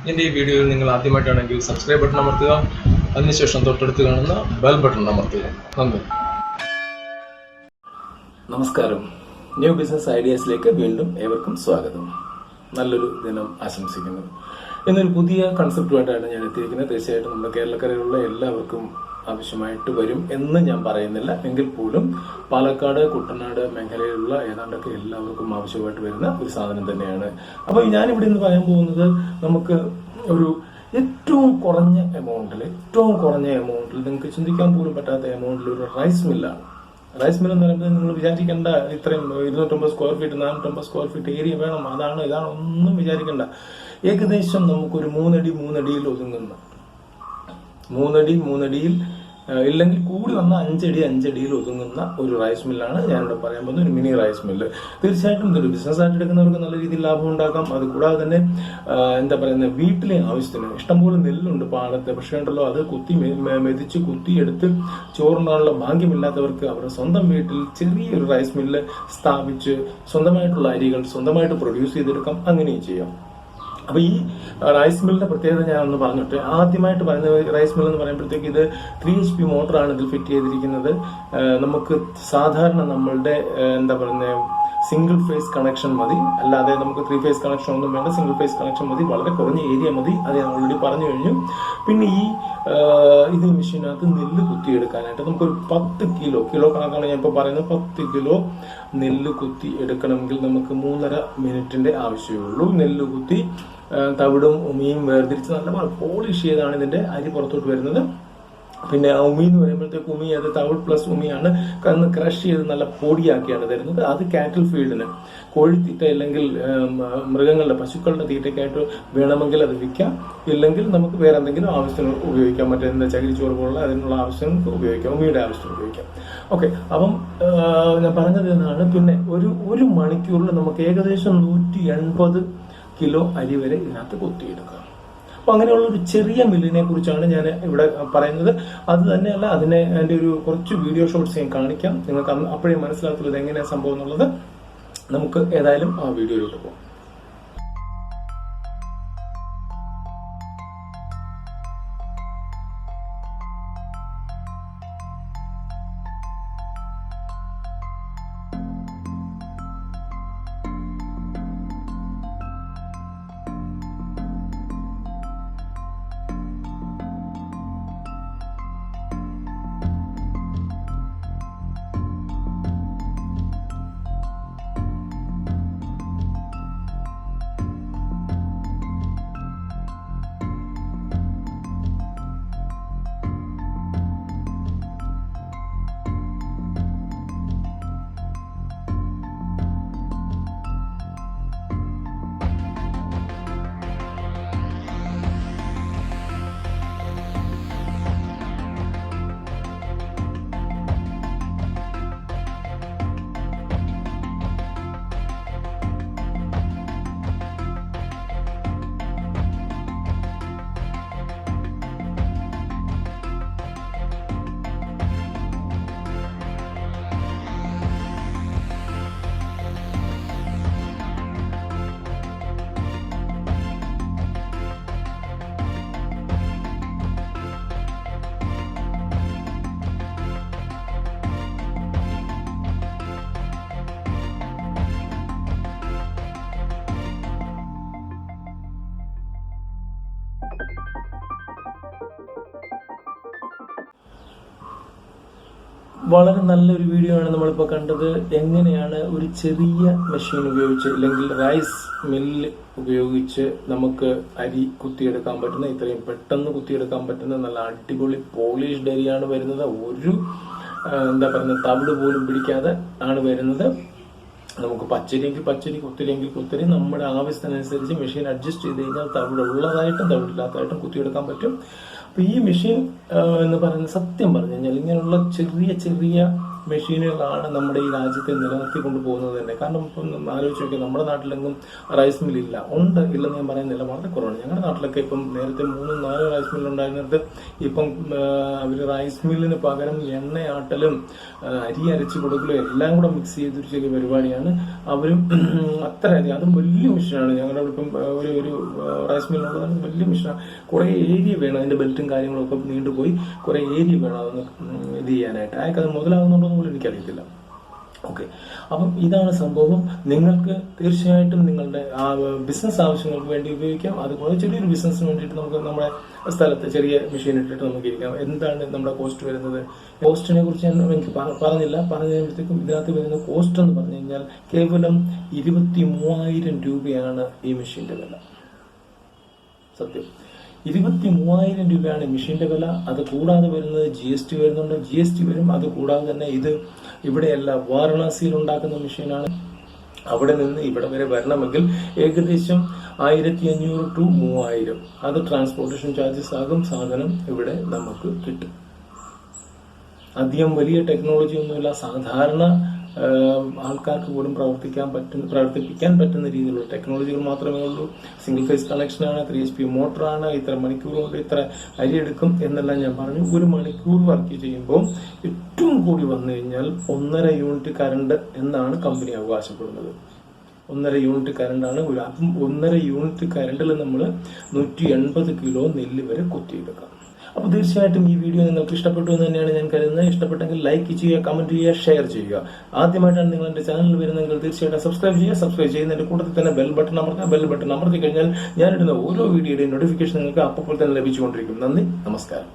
എൻ്റെ ഈ വീഡിയോയിൽ നിങ്ങൾ ആദ്യമായിട്ടാണെങ്കിൽ സബ്സ്ക്രൈബ് ബട്ടൺ അമർത്തുക, അതിനുശേഷം തൊട്ടടുത്ത് കാണുന്ന ബെൽ ബട്ടൺ അമർത്തുക. നന്ദി. നമസ്കാരം. ന്യൂ ബിസിനസ് ഐഡിയാസിലേക്ക് വീണ്ടും ഏവർക്കും സ്വാഗതം. നല്ലൊരു ദിനം ആശംസിക്കുന്നു. ഇന്നൊരു പുതിയ കൺസെപ്റ്റുമായിട്ടാണ് ഞാൻ എത്തിയിരിക്കുന്നത്. തീർച്ചയായിട്ടും നമ്മുടെ കേരളക്കരയിലുള്ള എല്ലാവർക്കും ആവശ്യമായിട്ട് വരും എന്ന് ഞാൻ പറയുന്നില്ല, എങ്കിൽ പോലും പാലക്കാട്, കുട്ടനാട് മേഖലയിലുള്ള ഏതാണ്ടൊക്കെ എല്ലാവർക്കും ആവശ്യമായിട്ട് വരുന്ന ഒരു സാധനം തന്നെയാണ്. അപ്പോൾ ഞാനിവിടെ നിന്ന് പറയാൻ പോകുന്നത്, നമുക്ക് ഒരു ഏറ്റവും കുറഞ്ഞ എമൗണ്ടിൽ നിങ്ങൾക്ക് ചിന്തിക്കാൻ പോലും പറ്റാത്ത എമൗണ്ടിൽ ഒരു റൈസ് മില്ലാണ്. റൈസ് മിൽ എന്ന് പറയുമ്പോൾ നിങ്ങൾ വിചാരിക്കേണ്ട ഇത്രയും 250 square feet 450 square feet area വേണം, ഇതാണ് ഒന്നും വിചാരിക്കേണ്ട. ഏകദേശം നമുക്കൊരു 3 അടിയിൽ ഒതുങ്ങുന്ന 3 അടിയിൽ ഇല്ലെങ്കിൽ കൂടി വന്ന 5 അടിയിൽ ഒതുങ്ങുന്ന ഒരു റൈസ് മില്ലാണ് ഞാനിവിടെ പറയാൻ പോകുന്നത്, ഒരു മിനി റൈസ് മില്ല്. തീർച്ചയായിട്ടും ഇതൊരു ബിസിനസ് ആയിട്ട് എടുക്കുന്നവർക്ക് നല്ല രീതിയിൽ ലാഭം ഉണ്ടാക്കാം. അത് കൂടാതെ തന്നെ വീട്ടിലെ ആവശ്യത്തിന് ഇഷ്ടംപോലെ നെല്ലുണ്ട് പാടത്ത്. പക്ഷേ ഉണ്ടല്ലോ, അത് മെതിച്ച് കുത്തിയെടുത്ത് ചോറുണ്ടാനുള്ള ഭാഗ്യമില്ലാത്തവർക്ക് അവരുടെ സ്വന്തം വീട്ടിൽ ചെറിയൊരു റൈസ് മില്ല് സ്ഥാപിച്ച് സ്വന്തമായിട്ടുള്ള അരികൾ സ്വന്തമായിട്ട് പ്രൊഡ്യൂസ് ചെയ്തെടുക്കാം. അങ്ങനെയും ചെയ്യാം. അപ്പൊ ഈ റൈസ് മില്ലിന്റെ പ്രത്യേകത ഞാൻ ഒന്ന് പറഞ്ഞിട്ട്, ആദ്യമായിട്ട് പറയുന്ന റൈസ് മിൽ എന്ന് പറയുമ്പോഴത്തേക്ക് ഇത് 3 HP മോട്ടറാണ് ഇതിൽ ഫിറ്റ് ചെയ്തിരിക്കുന്നത്. നമുക്ക് സാധാരണ നമ്മളുടെ സിംഗിൾ ഫേസ് കണക്ഷൻ മതി, അല്ലാതെ നമുക്ക് 3 ഫേസ് കണക്ഷൻ ഒന്നും വേണ്ട. സിംഗിൾ ഫേസ് കണക്ഷൻ മതി, വളരെ കുറഞ്ഞ ഏരിയ മതി. അത് ഞാൻ ഓൾറെഡി പറഞ്ഞു കഴിഞ്ഞു. പിന്നെ ഇത് മെഷീനകത്ത് നെല്ല് കുത്തിയെടുക്കാനായിട്ട് നമുക്കൊരു 10 കിലോ കണക്കാണ് ഞാൻ ഇപ്പോൾ പറയുന്നത്. 10 കിലോ നെല്ല് കുത്തി എടുക്കണമെങ്കിൽ നമുക്ക് 3.5 മിനിറ്റിന്റെ ആവശ്യമേ ഉള്ളൂ. നെല്ല് കുത്തി തവിടും ഉമിയും വേർതിരിച്ച് നല്ല പോളിഷ് ചെയ്താണ് ഇതിന്റെ അരി പുറത്തോട്ട് വരുന്നത്. പിന്നെ ഉമി എന്ന് പറയുമ്പോഴത്തേക്ക് അത് തവിട് പ്ലസ് ഉമിയാണ് ക്രഷ് ചെയ്ത് നല്ല പൊടിയാക്കിയാണ് തരുന്നത്. അത് കാറ്റിൽ ഫീഡിന്, കോഴിത്തീറ്റ അല്ലെങ്കിൽ മൃഗങ്ങളുടെ പശുക്കളുടെ തീറ്റയ്ക്കായിട്ട് വേണമെങ്കിൽ അത് വിൽക്കാം, ഇല്ലെങ്കിൽ നമുക്ക് വേറെ എന്തെങ്കിലും ആവശ്യത്തിന് ഉപയോഗിക്കാം. ചകിരിച്ചോറ് പോലുള്ള അതിനുള്ള ആവശ്യങ്ങൾക്ക് ഉപയോഗിക്കാം, ഉമിയുടെ ആവശ്യത്തിന് ഉപയോഗിക്കാം. ഓക്കെ, അപ്പം ഞാൻ പറഞ്ഞത് എന്നാണ്. പിന്നെ ഒരു മണിക്കൂറിൽ നമുക്ക് ഏകദേശം 180 കിലോ അരി വരെ ഇതിനകത്ത് കൊത്തിയെടുക്കാം. അപ്പൊ അങ്ങനെയുള്ള ഒരു ചെറിയ മില്ലിനെ കുറിച്ചാണ് ഞാൻ ഇവിടെ പറയുന്നത്. അത് തന്നെയല്ല, അതിന്റെ ഒരു കുറച്ച് വീഡിയോ ഷോർട്സ് ഞാൻ കാണിക്കാം. നിങ്ങൾക്ക് അപ്പോഴേ മനസ്സിലാക്കുള്ളത് എങ്ങനെയാണ് സംഭവം എന്നുള്ളത്. നമുക്ക് ഏതായാലും ആ വീഡിയോയിലോട്ട് പോകാം. വളരെ നല്ലൊരു വീഡിയോ ആണ് നമ്മളിപ്പോൾ കണ്ടത്. എങ്ങനെയാണ് ഒരു ചെറിയ മെഷീൻ ഉപയോഗിച്ച് അല്ലെങ്കിൽ റൈസ് മില്ല് ഉപയോഗിച്ച് നമുക്ക് അരി കുത്തിയെടുക്കാൻ പറ്റുന്ന, ഇത്രയും പെട്ടെന്ന് കുത്തിയെടുക്കാൻ പറ്റുന്ന നല്ല അടിപൊളി പോളിഷ്ഡ് അരിയാണ് വരുന്നത്. ഒരു തവിട് പോലും പിടിക്കാതെ ആണ് വരുന്നത്. നമുക്ക് പച്ചരിയെങ്കിൽ പച്ചരി, കുത്തിരിയെങ്കിൽ കുത്തിരി, നമ്മുടെ ആവശ്യത്തിനനുസരിച്ച് മെഷീൻ അഡ്ജസ്റ്റ് ചെയ്ത് കഴിഞ്ഞാൽ തവിടുള്ളതായിട്ടും തവിടില്ലാത്തതായിട്ടും കുത്തിയെടുക്കാൻ പറ്റും. അപ്പൊ ഈ മെഷീൻ എന്ന് പറയുന്നത്, സത്യം പറഞ്ഞു കഴിഞ്ഞാൽ ഇങ്ങനെയുള്ള ചെറിയ മെഷീനുകളാണ് നമ്മുടെ ഈ രാജ്യത്തെ നിലനിർത്തിക്കൊണ്ട് പോകുന്നത് തന്നെ. കാരണം ഇപ്പം ആലോചിച്ച് നോക്കിയാൽ നമ്മുടെ നാട്ടിലെങ്ങും റൈസ് മില്ലില്ല, ഉണ്ട്, ഇല്ലെന്ന് ഞാൻ പറയുന്നില്ല, വളരെ കുറവാണ്. ഞങ്ങളുടെ നാട്ടിലൊക്കെ ഇപ്പം നേരത്തെ 3-4 റൈസ് മില്ലുണ്ടായിരുന്നിട്ട് ഇപ്പം അവർ റൈസ് മില്ലിന് പകരം എണ്ണയാട്ടലും അരി അരച്ച് കൊടുക്കലും എല്ലാം കൂടെ മിക്സ് ചെയ്തൊരു ചെറിയ പരിപാടിയാണ് അവരും. അത്രയധികം, അതും വലിയ മിഷനാണ്. ഞങ്ങളുടെ ഇപ്പം ഒരു റൈസ് മില്ലുള്ളത് വലിയ മിഷനാണ്. കുറേ ഏരിയ വേണം, അതിന്റെ ബെൽറ്റും കാര്യങ്ങളും ഒക്കെ നീണ്ടുപോയി കുറേ ഏരിയ വേണം അതൊന്ന് ഇത് ചെയ്യാനായിട്ട്. അയാൾക്ക് അത് മുതലാകുന്നുണ്ടോ എന്ന് പോലും എനിക്കറിയത്തില്ല. ഓക്കെ, അപ്പം ഇതാണ് സംഭവം. നിങ്ങൾക്ക് തീർച്ചയായിട്ടും നിങ്ങളുടെ ബിസിനസ് ആവശ്യങ്ങൾക്ക് വേണ്ടി ഉപയോഗിക്കാം. അതുപോലെ ചെറിയൊരു ബിസിനസ്സിന് വേണ്ടിയിട്ട് നമുക്ക് നമ്മുടെ സ്ഥലത്ത് ചെറിയ മെഷീൻ ഇട്ടിട്ട് നമുക്ക് ഇരിക്കാം. എന്താണ് നമ്മുടെ കോസ്റ്റ് വരുന്നത്? കോസ്റ്റിനെ കുറിച്ച് ഞാൻ എനിക്ക് പറഞ്ഞില്ല. പറഞ്ഞു കഴിയുമ്പോഴത്തേക്കും ഇതിനകത്ത് വരുന്ന കോസ്റ്റ് എന്ന് പറഞ്ഞു കഴിഞ്ഞാൽ കേവലം 23,000 രൂപയാണ് ഈ മെഷീന്റെ വില. സത്യം, 23,000 രൂപയാണ് മെഷീന്റെ വില. അത് കൂടാതെ വരുന്നത് GST വരുന്നുണ്ട്, GST വരും. അത് കൂടാതെ തന്നെ ഇത് ഇവിടെയല്ല, വാരണാസിയിൽ ഉണ്ടാക്കുന്ന മെഷീനാണ്. അവിടെ നിന്ന് ഇവിടെ വരെ വരണമെങ്കിൽ ഏകദേശം 1,500 to 3,000 അത് ട്രാൻസ്പോർട്ടേഷൻ ചാർജസ് ആകും. സാധനം ഇവിടെ നമുക്ക് കിട്ടും. അധികം വലിയ ടെക്നോളജി ഒന്നുമില്ല, സാധാരണ ആൾക്കാർക്ക് പോലും പ്രവർത്തിപ്പിക്കാൻ പറ്റുന്ന രീതിയിലുള്ള ടെക്നോളജികൾ മാത്രമേ ഉള്ളൂ. സിംഗിൾ ഫേസ് കണക്ഷനാണ്, 3 HP മോട്ടറാണ്, ഇത്ര മണിക്കൂർ കൊണ്ട് ഇത്ര അരി എടുക്കും എന്നെല്ലാം ഞാൻ പറഞ്ഞു. 1 മണിക്കൂർ വർക്ക് ചെയ്യുമ്പോൾ ഏറ്റവും കൂടി വന്നു കഴിഞ്ഞാൽ 1.5 യൂണിറ്റ് കറണ്ട് എന്നാണ് കമ്പനി അവകാശപ്പെടുന്നത്. 1.5 യൂണിറ്റ് കറണ്ടാണ്. അപ്പം 1.5 യൂണിറ്റ് കറണ്ടിൽ നമ്മൾ 180 കിലോ നെല്ല് വരെ കൊത്തിയെടുക്കാം. അപ്പോൾ തീർച്ചയായിട്ടും ഈ വീഡിയോ നിങ്ങൾക്ക് ഇഷ്ടപ്പെട്ടു എന്ന് തന്നെയാണ് ഞാൻ കരുതുന്നത്. ഇഷ്ടപ്പെട്ടെങ്കിൽ ലൈക്ക് ചെയ്യുക, കമന്റ് ചെയ്യുക, ഷെയർ ചെയ്യുക. ആദ്യമായിട്ടാണ് നിങ്ങൾ എന്റെ ചാനൽ വരുന്നതെങ്കിൽ തീർച്ചയായിട്ടും സബ്സ്ക്രൈബ് ചെയ്യുക. സബ്സ്ക്രൈബ് ചെയ്യുന്നതിന്റെ കൂട്ടത്തിൽ തന്നെ ബെൽ ബട്ടൺ അമർത്തുക. ബെൽ ബട്ടൺ അമർത്തി കഴിഞ്ഞാൽ ഞാനിടുന്ന ഓരോ വീഡിയോയുടെയും നോട്ടിഫിക്കേഷൻ നിങ്ങൾക്ക് അപ്പോൾ തന്നെ ലഭിച്ചുകൊണ്ടിരിക്കും. നന്ദി, നമസ്കാരം.